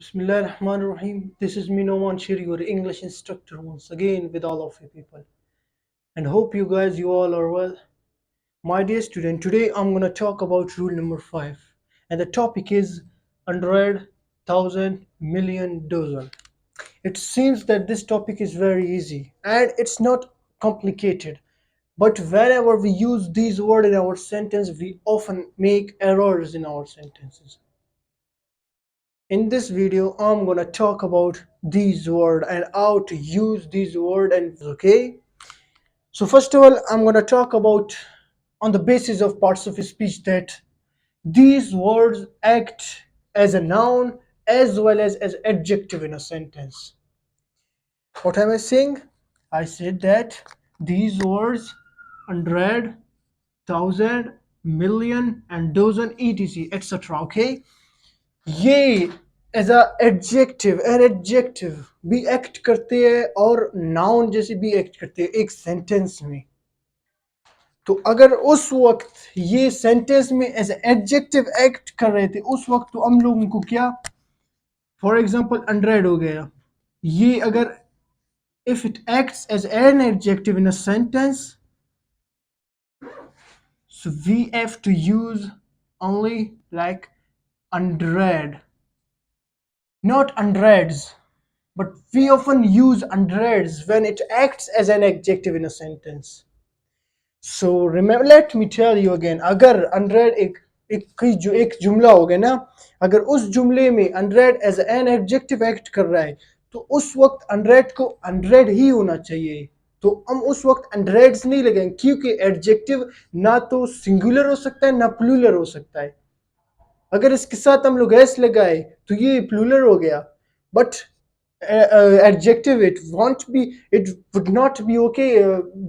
Bismillah Rahman Rahim. This is me Noman Shiri, your English instructor once again with all of you people. And hope you all are well. My dear student, today I'm gonna talk about rule number 5. And the topic is 100,000 million dozen. It seems that this topic is very easy and it's not complicated. But whenever we use these words in our sentence, we often make errors in our sentences. In this video, I'm gonna talk about these words and how to use these words and okay. So first of all, I'm gonna talk about on the basis of parts of speech that these words act as a noun as well as adjective in a sentence. What am I saying? I said that these words 100,000 million and dozen etc etc. Okay, ये as a adjective भी act करते हैं और noun जैसे भी act करते हैं एक सेंटेंस में। तो अगर उस वक्त ये सेंटेंस में एज एडजेक्टिव एक्ट कर रहे थे उस वक्त तो हम लोगों को क्या, फॉर एग्जांपल 100 हो गया, ये अगर if it acts as an adjective in a sentence, so we have to use only like 100, not hundreds. But we often use hundreds when it acts as an adjective in a sentence. So remember, let me tell you again, अगर 100 एक जुमला हो गया ना, अगर उस जुमले में 100 एज एन एडजेक्टिव एक्ट कर रहा है तो उस वक्त 100 को 100 ही होना चाहिए। तो हम उस वक्त हंड्रेड्स नहीं लगाएंगे क्योंकि एडजेक्टिव ना तो सिंगुलर हो सकता है ना प्लूरल हो सकता है। अगर इसके साथ हम लोग एस लगाए तो ये प्लूरल हो गया, but adjective it would not be okay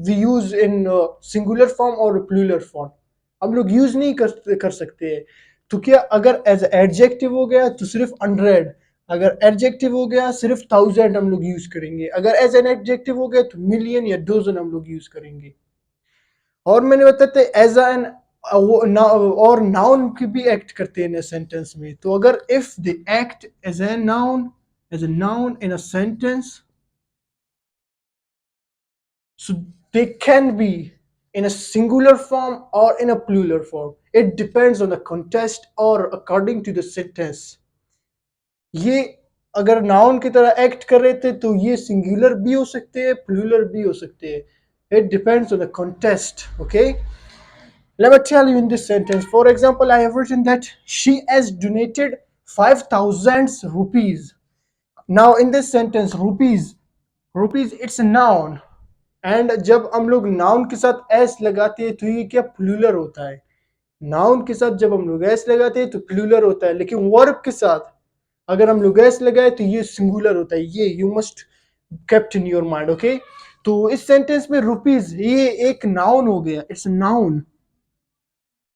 we use in singular form or plural form, हम लोग यूज नहीं कर सकते हैं। तो क्या अगर एज एडजेक्टिव हो गया तो सिर्फ 100, अगर एडजेक्टिव हो गया सिर्फ 1000 हम लोग यूज करेंगे, अगर एज एन एडजेक्टिव हो गया तो मिलियन या डोजन हम लोग यूज करेंगे। और मैंने बताते एज एन और नाउन की भी एक्ट करते हैं सेंटेंस में। तो अगर if they act as a noun in a sentence, so they can be in a singular form or in a plural form. It depends on the context or according to the sentence. ये अगर noun की तरह act कर रहे थे तो ये singular भी हो सकते हैं प्लूरल भी हो सकते हैं। It depends on the context. Okay, let me tell you in this sentence. For example, I have written that she has donated 5,000 rupees. Now in this sentence, rupees it's a noun, and जब हम लोग noun के साथ S लगाते हैं तो ये क्या प्लूरल होता है। नाउन के साथ जब हम लोग एस लगाते हैं तो प्लूरल होता है, लेकिन वर्ब के साथ अगर हम लोग एस लगाए तो ये सिंगुलर होता है। ये you must kept in your mind. Okay, तो इस सेंटेंस में रुपीज ये एक नाउन हो गया, इट्स नाउन।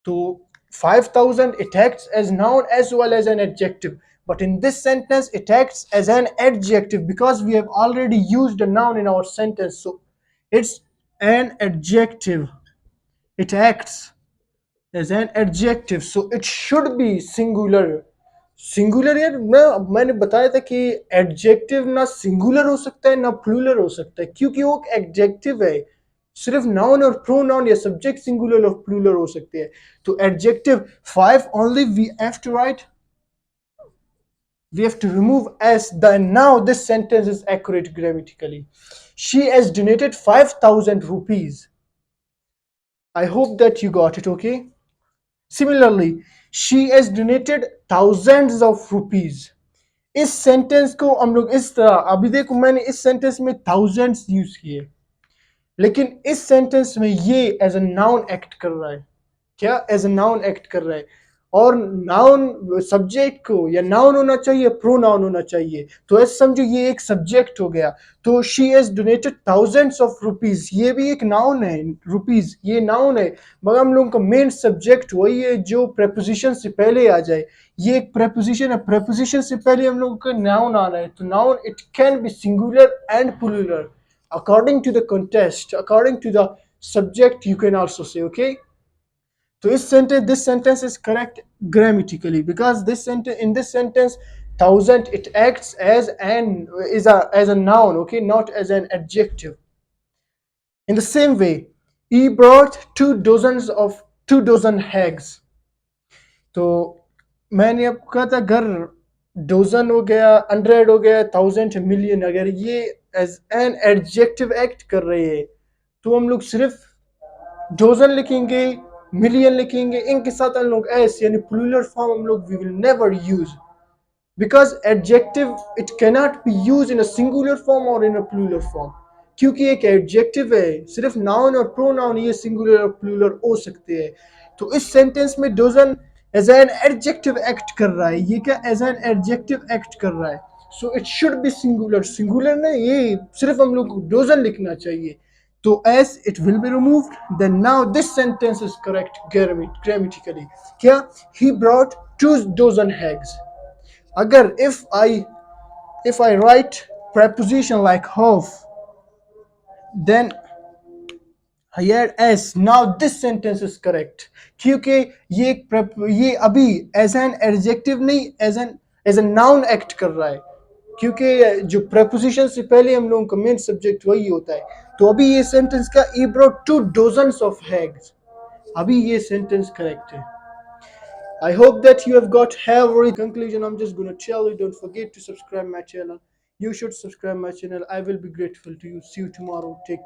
तो 5,000 it acts as noun as well as an adjective, but in this sentence it acts as an adjective because we have already used a noun in our sentence, so it's an adjective. It acts as an adjective, so it should be singular. Singular यार मैंने बताया था कि adjective ना singular हो सकता है ना प्लूरल हो सकता है, क्योंकि वो एडजेक्टिव है। सिर्फ नाउन और प्रोनाउन या सब्जेक्ट सिंगुलर और प्लूरल हो सकते हैं। तो adjective 5 only we have to write, we have to remove s. The now this sentence is accurate grammatically. She has donated 5,000 rupees. I hope that you got it. Okay, similarly, she has donated thousands of rupees. इस sentence को हम लोग इस तरह, अभी देखो मैंने इस सेंटेंस में थाउजेंड्स यूज किए, लेकिन इस सेंटेंस में ये एज अ नाउन एक्ट कर रहा है। क्या एज अ नाउन एक्ट कर रहा है, और नाउन सब्जेक्ट को या नाउन होना चाहिए प्रोनाउन होना चाहिए। तो ऐसे समझो ये एक सब्जेक्ट हो गया, तो she has donated thousands of rupees, ये भी एक नाउन है, रुपीज ये नाउन है, मगर हम लोगों का मेन सब्जेक्ट वही है जो प्रेपोजिशन से पहले आ जाए। ये एक प्रेपोजिशन है, प्रेपोजिशन से पहले हम लोगों का नाउन आना है। तो noun it can be singular and plural according to the context, according to the subject you can also say. Okay, so this sentence is correct grammatically because this sentence, in this sentence thousand, it acts as a noun, okay, not as an adjective. In the same way, he brought 2 dozen hags. तो मैंने आपको कहा था, अगर dozen हो गया, 100 हो गया, 1000, 1,000,000, अगर ये एज एन एडजेक्टिव एक्ट कर रहे हैं, तो हम लोग सिर्फ डोजन लिखेंगे, मिलियन लिखेंगे, इनके साथ हम लोग एस यानी प्लूरल फॉर्म हम लोग we will never use, because adjective it cannot be used in a singular form or in a plural form, क्योंकि एक एडजेक्टिव है, सिर्फ नाउन और प्रोनाउन ये सिंगुलर और प्लूरल हो सकते हैं। तो इस सेंटेंस में dozen as an adjective act कर रहा है, ये क्या एज एन एडजेक्टिव एक्ट कर रहा है, so it should be singular, singular नहीं, ये सिर्फ हम लोग को डजन लिखना चाहिए। तो as it will be removed, then now this sentence is correct grammatically, क्या he brought 2 dozen hags. Agar if I write preposition like have, then I add s. Now this sentence is correct, क्योंकि ये अभी as an adjective नहीं, as a noun act कर रहा है, क्योंकि जो preposition से पहले हम लोगों का main subject वही होता है। तो अभी ये sentence का he brought 2 dozens of hags, अभी ये sentence correct है। I hope that you have got everything. Conclusion, I'm just gonna tell you, don't forget to subscribe my channel. You should subscribe my channel. I will be grateful to you. See you tomorrow. Take care.